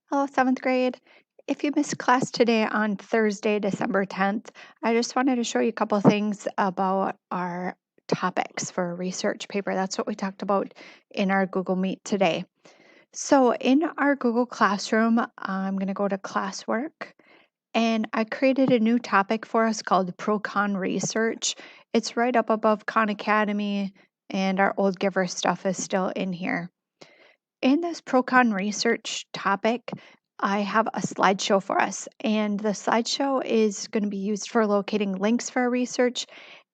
Hello, seventh grade. If you missed class today on Thursday, December 10th, I just wanted to show you a couple things about our topics for a research paper. That's what we talked about in our Google Meet today. So, in our Google Classroom, I'm going to go to classwork and I created a new topic for us called Pro-Con Research. It's right up above Khan Academy, and our old giver stuff is still in here. In this Procon research topic, I have a slideshow for us, and the slideshow is going to be used for locating links for our research.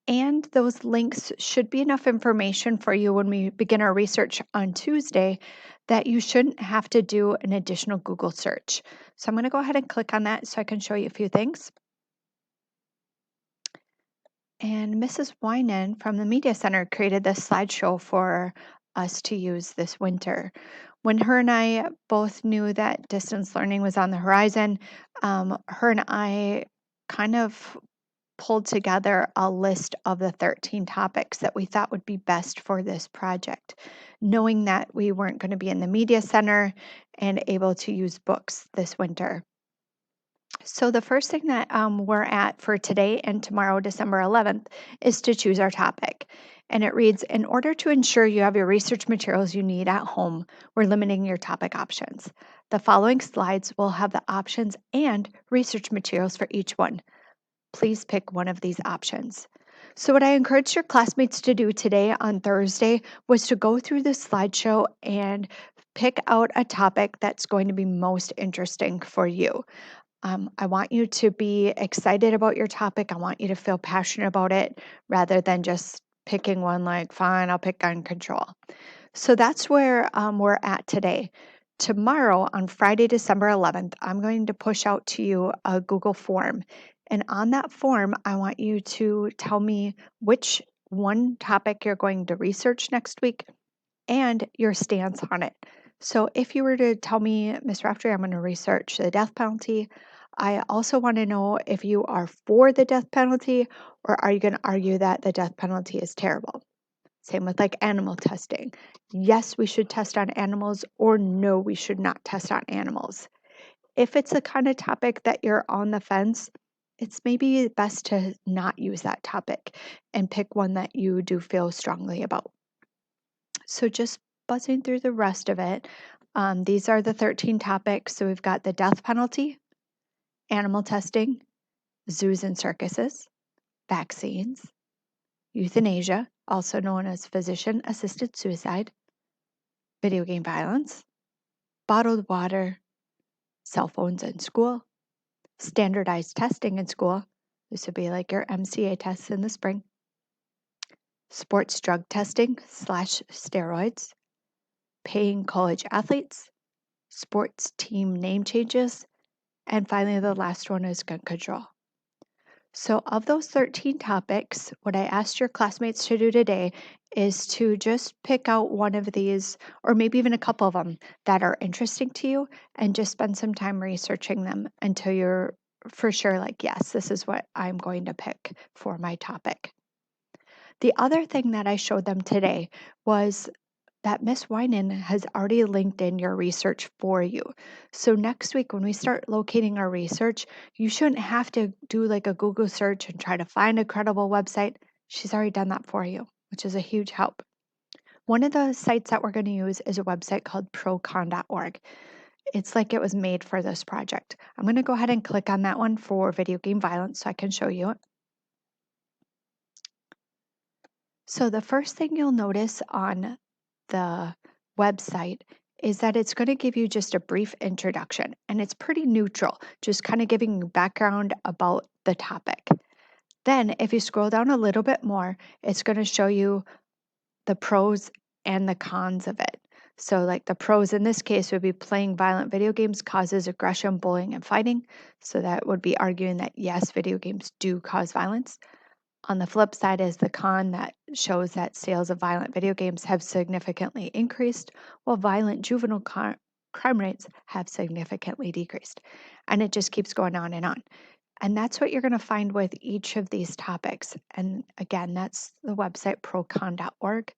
And those links should be enough information for you when we begin our research on Tuesday that you shouldn't have to do an additional Google search. So I'm going to go ahead and click on that so I can show you a few things. And Mrs. Winan from the Media Center created this slideshow for us to use this winter. When her and I both knew that distance learning was on the horizon, her and I kind of pulled together a list of the 13 topics that we thought would be best for this project, knowing that we weren't going to be in the Media Center and able to use books this winter. So, the first thing that we're at for today and tomorrow, December 11th, is to choose our topic. And it reads, in order to ensure you have your research materials you need at home, we're limiting your topic options. The following slides will have the options and research materials for each one. Please pick one of these options. So, what I encouraged your classmates to do today on Thursday was to go through the slideshow and pick out a topic that's going to be most interesting for you. I want you to be excited about your topic. I want you to feel passionate about it rather than just picking one like, fine, I'll pick gun control. So that's where we're at today. Tomorrow, on Friday, December 11th, I'm going to push out to you a Google form. And on that form, I want you to tell me which one topic you're going to research next week and your stance on it. So if you were to tell me, Ms. Raftery, I'm going to research the death penalty, I also want to know if you are for the death penalty or are you going to argue that the death penalty is terrible? Same with like animal testing. Yes, we should test on animals, or no, we should not test on animals. If it's the kind of topic that you're on the fence, it's maybe best to not use that topic and pick one that you do feel strongly about. So just buzzing through the rest of it, these are the 13 topics. So we've got the death penalty, animal testing, zoos and circuses, vaccines, euthanasia, also known as physician-assisted suicide, video game violence, bottled water, cell phones in school, standardized testing in school. This would be like your MCA tests in the spring, sports drug testing / steroids, paying college athletes, sports team name changes, and finally the last one is gun control. So, of those 13 topics, what I asked your classmates to do today is to just pick out one of these, or maybe even a couple of them that are interesting to you, and just spend some time researching them until you're for sure like, yes, this is what I'm going to pick for my topic. The other thing that I showed them today was that Miss Winan has already linked in your research for you. So next week, when we start locating our research, you shouldn't have to do like a Google search and try to find a credible website. She's already done that for you, which is a huge help. One of the sites that we're going to use is a website called procon.org. It's like it was made for this project. I'm going to go ahead and click on that one for video game violence so I can show you it. So the first thing you'll notice on the website is that it's going to give you just a brief introduction and it's pretty neutral, just kind of giving you background about the topic. Then, if you scroll down a little bit more, it's going to show you the pros and the cons of it. So, like the pros in this case would be playing violent video games causes aggression, bullying, and fighting. So, that would be arguing that yes, video games do cause violence. On the flip side is the con that shows that sales of violent video games have significantly increased, while violent juvenile crime rates have significantly decreased. And it just keeps going on and on. And that's what you're going to find with each of these topics. And again, that's the website procon.org.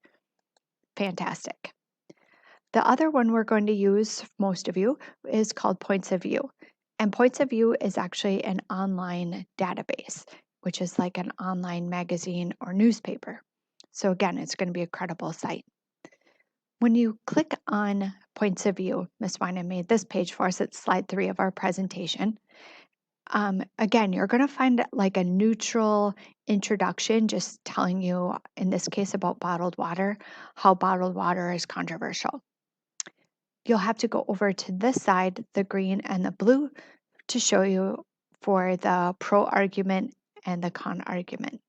Fantastic. The other one we're going to use, most of you, is called Points of View. And Points of View is actually an online database, which is like an online magazine or newspaper. So again, it's going to be a credible site. When you click on Points of View, Ms. Winan made this page for us. It's slide 3 of our presentation. Again, you're going to find like a neutral introduction, just telling you, in this case, about bottled water, how bottled water is controversial. You'll have to go over to this side, the green and the blue, to show you for the pro argument and the con argument.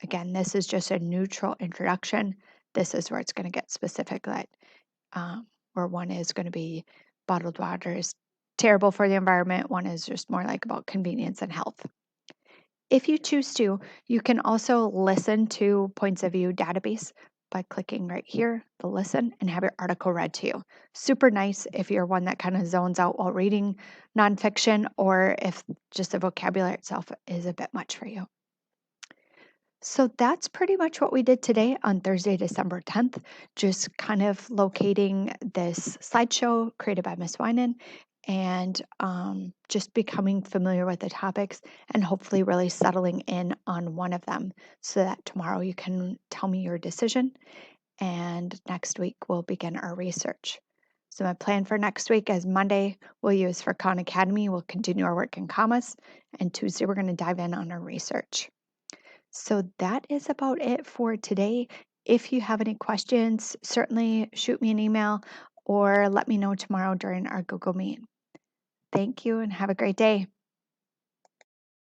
Again, this is just a neutral introduction. This is where it's going to get specific, that where one is going to be bottled water is terrible for the environment. One is just more like about convenience and health. If you choose to, you can also listen to Points of View database by clicking right here, the listen, and have your article read to you. Super nice if you're one that kind of zones out while reading nonfiction, or if just the vocabulary itself is a bit much for you. So that's pretty much what we did today on Thursday, December 10th, just kind of locating this slideshow created by Ms. Winan and just becoming familiar with the topics and hopefully really settling in on one of them so that tomorrow you can tell me your decision, and next week we'll begin our research. So my plan for next week is Monday we'll use for Khan Academy, we'll continue our work in commas, and Tuesday we're going to dive in on our research. So that is about it for today. If you have any questions, certainly shoot me an email or let me know tomorrow during our Google Meet. Thank you and have a great day.